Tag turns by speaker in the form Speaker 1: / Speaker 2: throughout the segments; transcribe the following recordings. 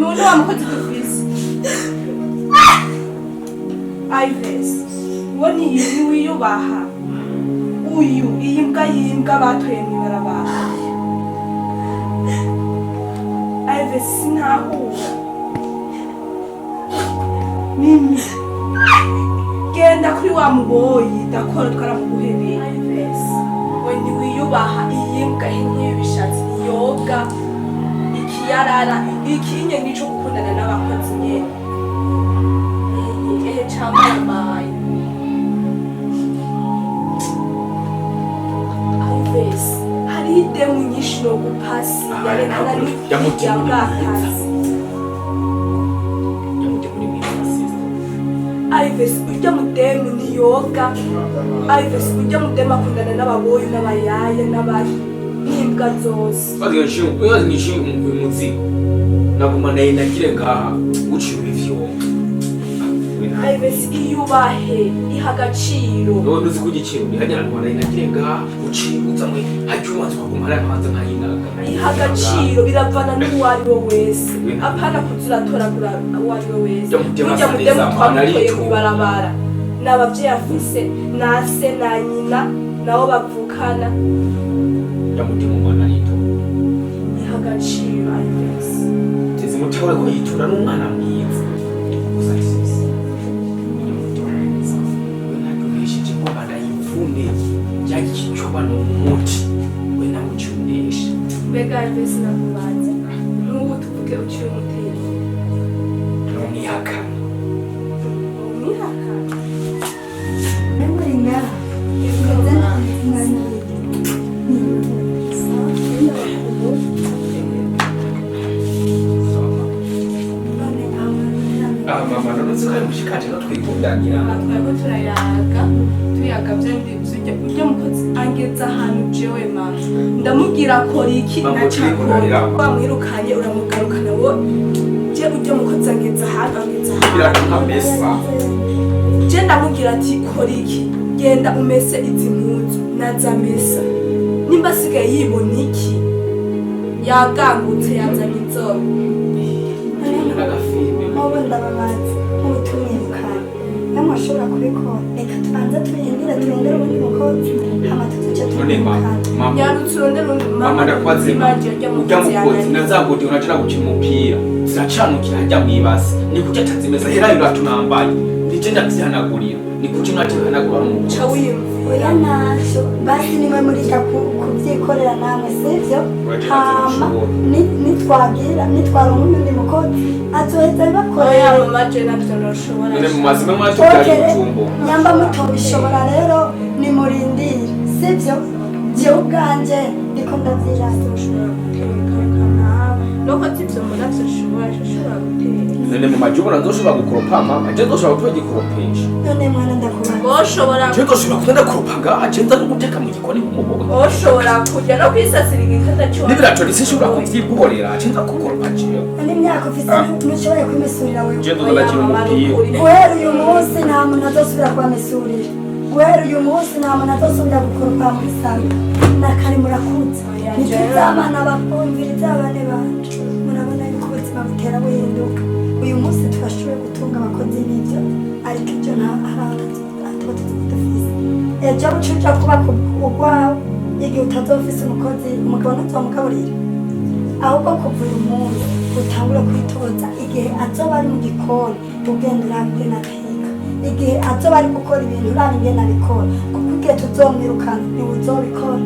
Speaker 1: umuntu wamukoze dufise Ives woni wiyubaha uyu iyi mbwa yimbwa batoye mw'ibarabara Ives sinahura Mimi genda kuri wa muboyi dakora twaramuguhebeye Ives woni wiyubaha iyi mbwa henye bishatse yoga ikiyarara ikinye nico gukundana n'abakozi nyene ehe chamamaye Ives hari idemu nyinshi no gupasi yarekana n'yamugakazi Ives ujya mudemu ni yoga Ives ujya mudemu akundana n'ababoyi n'abayaye n'abari n'imbwa zose
Speaker 2: uyazi nishinga umuzigo nagumana yinagire ngaha uciye ivyo
Speaker 1: Ives iyubahe iha agaciro
Speaker 2: wowe uzi kugiciro bihagera ngo yinagire ngaha uciye uzamwe hajya umanza kugumara hanze nkayinaga
Speaker 1: iha agaciro biravana n'uwari we wese apana kuzuratoragura uwari we wese ujya mudemu twamutoye mw'ibarabara n'abavyeyi afise na se na nyina nabo bavukana
Speaker 2: yamutima umwana yito
Speaker 1: iha agaciro Ives
Speaker 2: tezi mutawure ko yitura n'umwana mwiza gusa sisi wenatuheshije ko barayivune yakicoba n'umuti we namucunesha
Speaker 1: mbega Ives nakubanze n'ubu tuvuge uciye umuteri
Speaker 2: n'umwihakana
Speaker 1: umwihakana
Speaker 3: Memoringa,
Speaker 2: mama nonese ko ari mushikanje no twikundanira
Speaker 1: twego tuyaga byandi ujya mukozi angeza ahantu jewe mama ndamubwira akora iki nacakora wamwirukanye uramugarukana wo je ujya mukozi angeza ahantu
Speaker 2: biratuma mesa
Speaker 1: je ndamubwira ati kora iki genda umese izi mpuzu naza mesa nimba asigaye yibona iki yagangutse yazanye inzobe
Speaker 3: mubo ndababazi mutumwirukana namwe ashobora kubikora reka tubanza turindire ubundi mukozi hama tutuce tumwirukana
Speaker 1: yarutse urondera undi
Speaker 2: mama ndakwaze ujya mukozi nazagodi unajira gukina umupira ziracanukira hajya mwibasi ni kuki atazimeza hera biratunambaye nije ndavyihanagurira ni kuki mwatihanagura mu
Speaker 1: ca wimva
Speaker 3: oya naco basi nimwe murija kuvyikorera namwe sivyo hama nitwaronka undi mukozi azoheza bibakorera
Speaker 1: oya mama je navyo noshobora
Speaker 2: none mu mazima mwatubwari kujumbo
Speaker 3: nyamba mutobishobora rero nimurindire sivyo jewe ubwanje ndiko ndavyirata
Speaker 1: ushobora guteka nawe nuko zivyo mbona vyoshobora guteka
Speaker 2: none mu majubura nzoshobora gukoropa mama je nzoshobora kuba gikoropesha
Speaker 3: none mwana ndakubaza
Speaker 1: boshobora
Speaker 2: je nzoshobora kuba ndakoropa ngaha je nza no guteka mu gikoni nk'umubogo
Speaker 1: boshobora kujya no kwisasira igikata cyo
Speaker 2: nibiratori sinshobora kuvyibworera je nza gukoropa jewe
Speaker 3: n'imyaka ufise ntushoboye kwimesurira wewe
Speaker 2: je nzoza ndakira umupira
Speaker 3: guhera uyu munsi nta muntu azosubira kubamesurira guhera uyu munsi nta muntu azosubira gukoropa muri salo nakare murakuze nitwiza abana bakumviriza abane banje murabona yuko ubuzima butera buhinduka uyu munsi turashoboye gutunga abakozi n'ibyo ariko ibyo ntatuba dufise ejo bucuja kuba ugwawe igihe utazofise umukozi umugabo ntuzomugaburira ahubwo kuva uyu munsi utangure kwitoza igihe azoba ari mu gikoni ugenda urabwe n'agahinga igihe azoba ari gukora ibintu uraba ingene abikora kuko igihe tuzomwirukana niwe uzobikora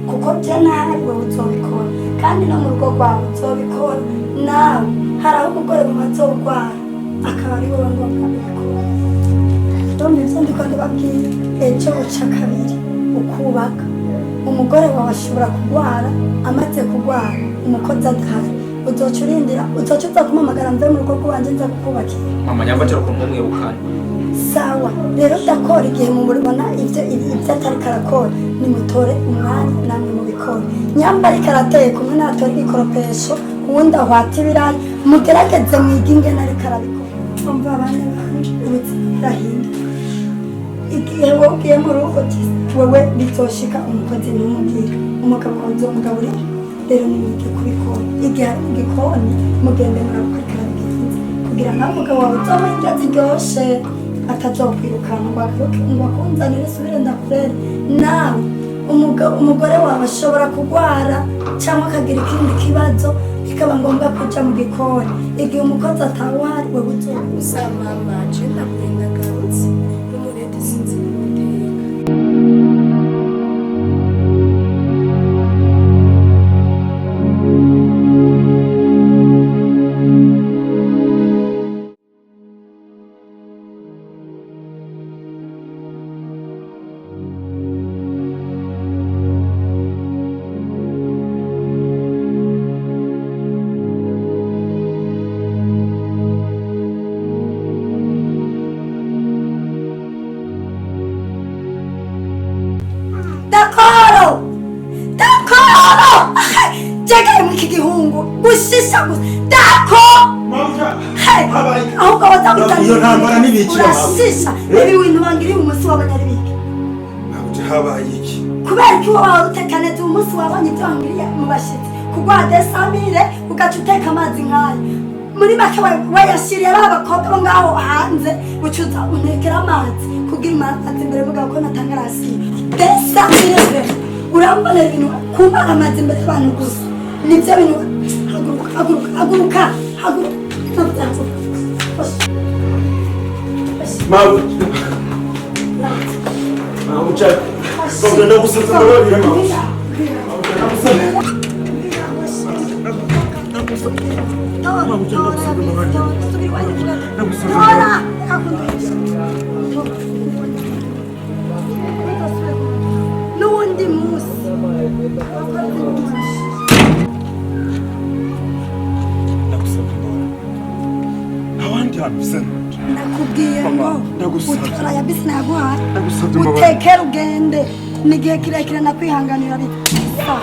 Speaker 3: kuko je nawe wewe uzobikora kandi no mu rugo rwawe uzobikora nawe hari aho umugore mu azorwara akaba ari wowe ngombwa kubikora rero ivyo ndiko ndababwira ejo buca kabiri ukubaka umugore wawe ashobora kurwara amaze kurwara umukozi adahari uzoca urindira uzoca uza kumamagara mve mu rugo rwanje nza kukubakira
Speaker 2: mama nyambatira ukuntu mwirukana
Speaker 3: sawa rero ndakora igihe mumubona ivyo atariko arakora nimutore umwanya namwe mubikora nyamba ariko arateye kumwe natora igikoropesho uwundi ahwata ibiraya mugerageze mwige ingene ariko arabikora umva abana banje ubuzima burahinduka igihe wowe ugiye mu rugo wewe bizoshika umukozi n'umubwira umugabo wawe uzomugaburira rero nimwige kubikora igihe ari mu gikoni mugende murakurikirana igihinzi kugira ngo umugabo wawe uzoba indya ziryoshe atazokwirukana ngo akunzanire subire ndakurere nawe umugore wawe ashobora kurwara cyangwa akagira ikindi kibazo bikaba ngombwa kuja mu gikoni igihe umukozi atawuhari we buzoba
Speaker 1: gusa mama je ndakurinda garutse n'umurete sinzi guteka
Speaker 3: gushisha gusa dako ahubwo urashisha ibi bintu bangiriye umunsi w'abanyaribike
Speaker 4: habaye iki
Speaker 3: kubera ko wawe uteka neza umunsi wabonye ibyo wangiriye mu bashitsi kugwa desamire ugaca uteka amazi nk'ayo muri make we yashiriye ari abakobwa bo ngaho hanze ucuza untekera amazi kugira amazi imbere mugabo ko natanga rasiye desamire urambonera ibintu kumara amazi imbere y'abantu gusa nibyo bintu haguruka n'uwundi munsi nakubwiye ngo utora ya bisi naguhaye utekere ugende ni igihe kirekire nakwihanganira bisa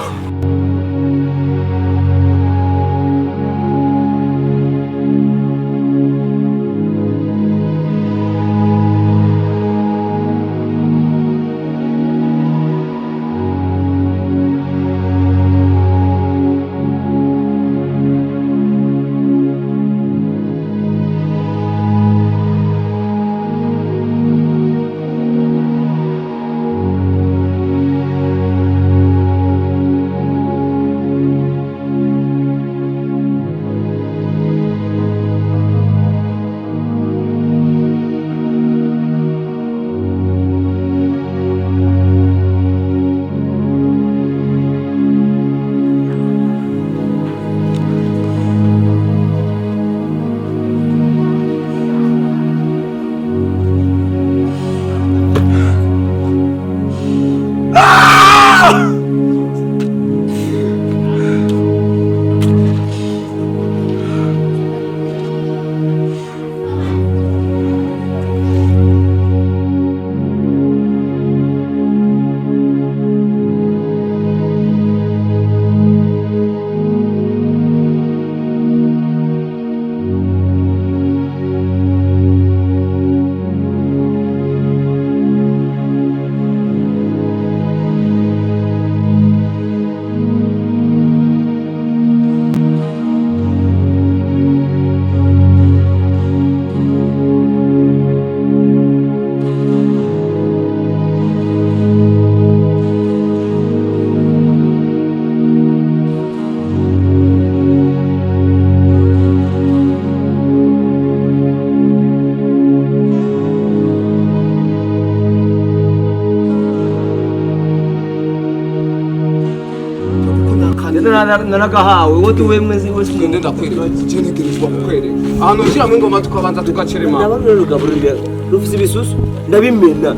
Speaker 5: naragahawe wote wemeze wese
Speaker 4: ngende ndakwereka cyane ngirizwa kukwereka ahantu ushyiramo ingoma tukabanza tugacerema
Speaker 5: ndabona rugaburira rufise ibisusu ndabimena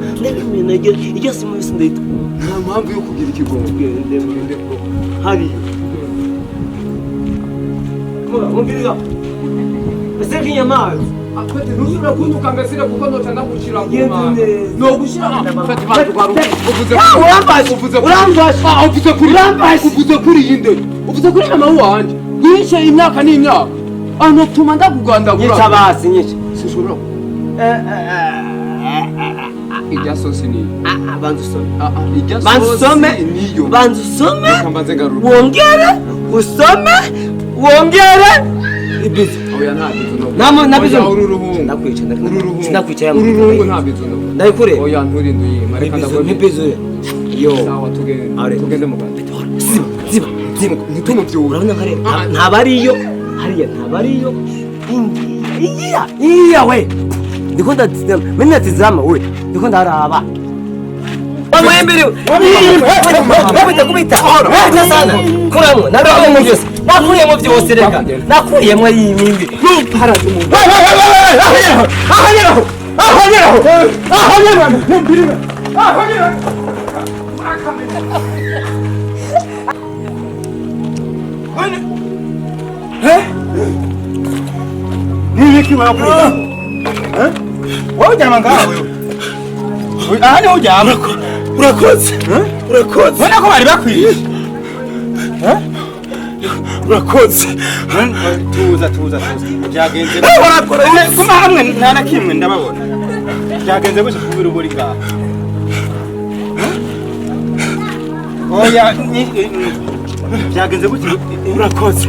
Speaker 5: iryo simu yose ndahita
Speaker 4: nta mpamvu yo kugira ikigongo ngende ko
Speaker 5: hariyo mubwiriza ese nk'inyamazi
Speaker 4: akwete ntusubira kunduka ngasire kuko nota ndagushira ku mana no gushira fati bantu kwaruka uvuze kuri yinde uvuze kuri mama wanje yishe imyaka n'imyaka ano tuma ndakugandagura
Speaker 5: yica basi nyinshi
Speaker 4: sishobora ijya sosi ni
Speaker 5: banzu some
Speaker 4: ijya sosi niyo
Speaker 5: banzu some
Speaker 4: kambaze garuru
Speaker 5: wongere usome wongere ibizi
Speaker 4: oya nta bizu no
Speaker 5: namo nabizo
Speaker 4: ururuhungu
Speaker 5: nakwica
Speaker 4: ururuhungu
Speaker 5: sinakwica
Speaker 4: ururuhungu nta bizu no
Speaker 5: ndayikure
Speaker 4: oya nturindu yima reka ndakora
Speaker 5: ibizo yo
Speaker 4: sawa tugende mu Rwanda
Speaker 5: ziba
Speaker 4: ntitumuvyura
Speaker 5: urabona kare ntabariyo hariya ntabariyo iya we ndiko ndatizama mimi natizama we ndiko ndaraba wamwembere kubita sana kuramo narabamo byose nakuyemo byose reka nakuyemo yimindi haradumu ahanyero
Speaker 6: Nini kiwa kule? Wewe jamaa ngawe? Aha ni ujama. Urakoze. Urakoze. Wana ko bari bakwiye. Urakoze. Tuza. Byagenze. Urakora. Kuma hamwe nta kimwe ndababona. Byagenze gute kubira uburi ngaho? Oya byagenze gute? Urakoze.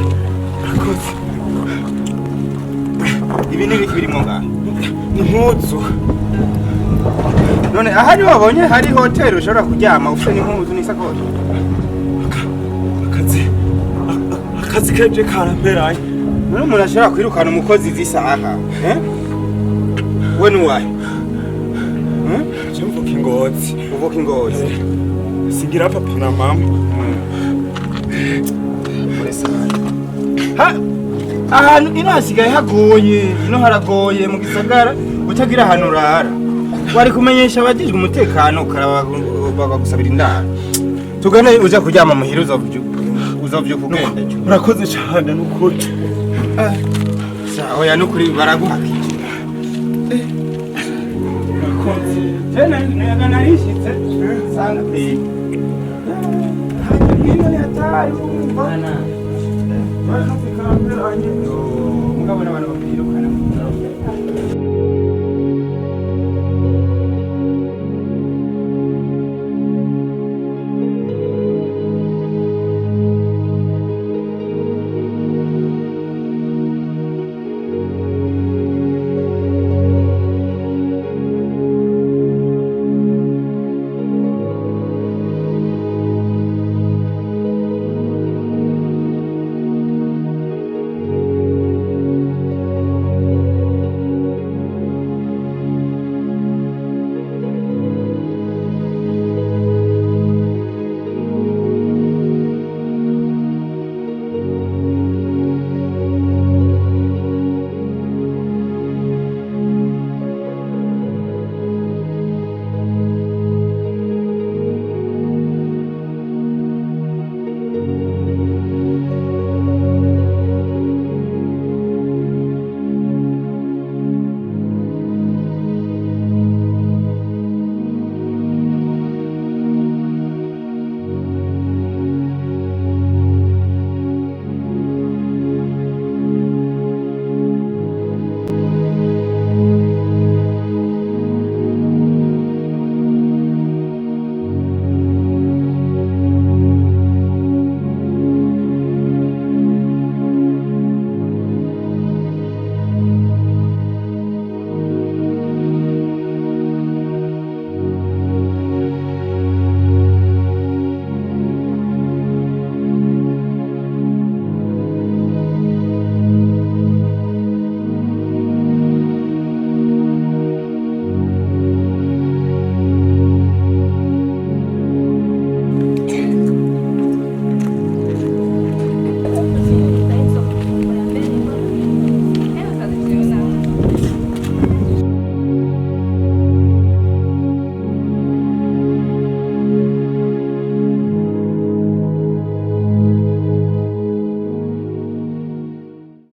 Speaker 6: Ibi ni biki birimo ngaha? Impuzu. None aha ni wabonye hari hotel ushobora kuryama ufite n'impuzu n'isakoshi. Akazi keje karamberaye. None umuntu ashobora kwirukana umukozi z'isaha, we nuwahe? Mvuka Ingozi. Uvuka Ingozi. Sigira papa na mama. Ha ahantu ino hasigaye hagoye, ino haragoye mu gisagara utagira ahantu urara. Wari kumenyesha abajijwe umutekano bakagusabira indaro. Tugane uza kuryama muhira uzovyuka ugenda. Urakoze cyane n'ukuri. Oya n'ukuri baraguhakije. Urakoze. Tena narishitse sana. Hano ni hatari bana. Bana fikra mbele